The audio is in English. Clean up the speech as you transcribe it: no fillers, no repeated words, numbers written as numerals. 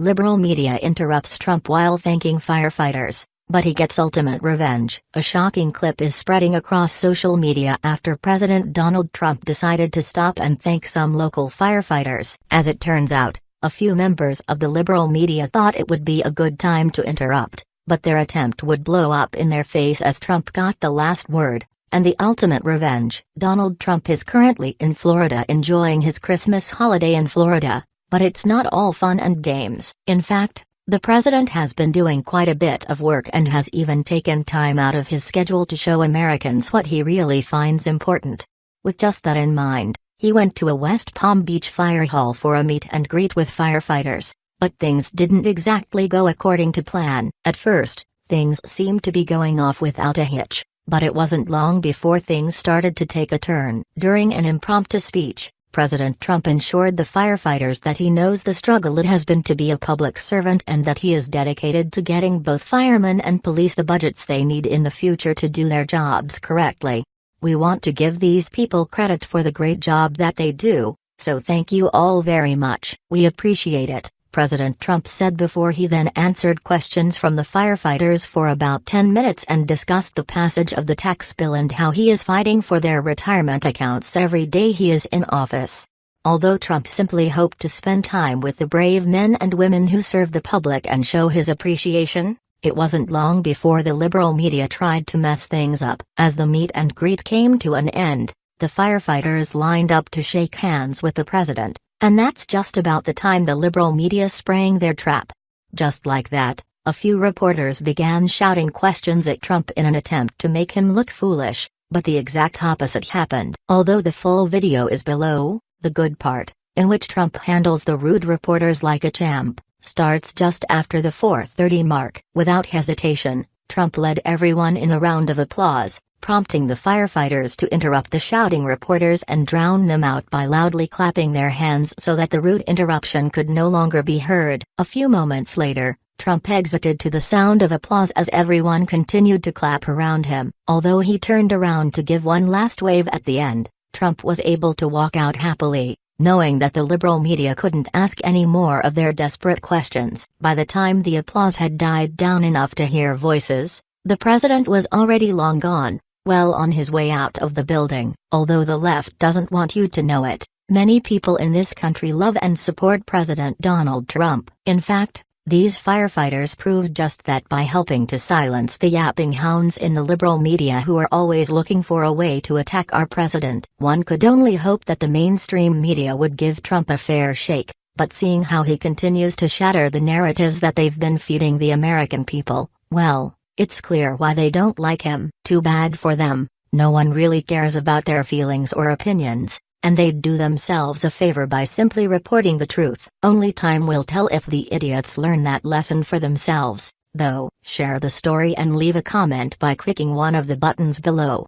Liberal media interrupts Trump while thanking firefighters, but he gets ultimate revenge. A shocking clip is spreading across social media after President Donald Trump decided to stop and thank some local firefighters. As it turns out, a few members of the liberal media thought it would be a good time to interrupt, but their attempt would blow up in their face as Trump got the last word, and the ultimate revenge. Donald Trump is currently in Florida enjoying his Christmas holiday in Florida, but it's not all fun and games. In fact, the president has been doing quite a bit of work and has even taken time out of his schedule to show Americans what he really finds important. With just that in mind, he went to a West Palm Beach fire hall for a meet and greet with firefighters, but things didn't exactly go according to plan. At first, things seemed to be going off without a hitch, but it wasn't long before things started to take a turn. During an impromptu speech, President Trump assured the firefighters that he knows the struggle it has been to be a public servant and that he is dedicated to getting both firemen and police the budgets they need in the future to do their jobs correctly. "We want to give these people credit for the great job that they do, so thank you all very much. We appreciate it," President Trump said before he then answered questions from the firefighters for about 10 minutes and discussed the passage of the tax bill and how he is fighting for their retirement accounts every day he is in office. Although Trump simply hoped to spend time with the brave men and women who serve the public and show his appreciation, it wasn't long before the liberal media tried to mess things up. As the meet and greet came to an end, the firefighters lined up to shake hands with the president. And that's just about the time the liberal media sprang their trap. Just like that, a few reporters began shouting questions at Trump in an attempt to make him look foolish, but the exact opposite happened. Although the full video is below, the good part, in which Trump handles the rude reporters like a champ, starts just after the 4:30 mark. Without hesitation, Trump led everyone in a round of applause, prompting the firefighters to interrupt the shouting reporters and drown them out by loudly clapping their hands so that the rude interruption could no longer be heard. A few moments later, Trump exited to the sound of applause as everyone continued to clap around him. Although he turned around to give one last wave at the end, Trump was able to walk out happily, knowing that the liberal media couldn't ask any more of their desperate questions. By the time the applause had died down enough to hear voices, the president was already long gone, well on his way out of the building. Although the left doesn't want you to know it, many people in this country love and support President Donald Trump. In fact, these firefighters proved just that by helping to silence the yapping hounds in the liberal media who are always looking for a way to attack our president. One could only hope that the mainstream media would give Trump a fair shake, but seeing how he continues to shatter the narratives that they've been feeding the American people, well, it's clear why they don't like him. Too bad for them. No one really cares about their feelings or opinions, and they'd do themselves a favor by simply reporting the truth. Only time will tell if the idiots learn that lesson for themselves, though. Share the story and leave a comment by clicking one of the buttons below.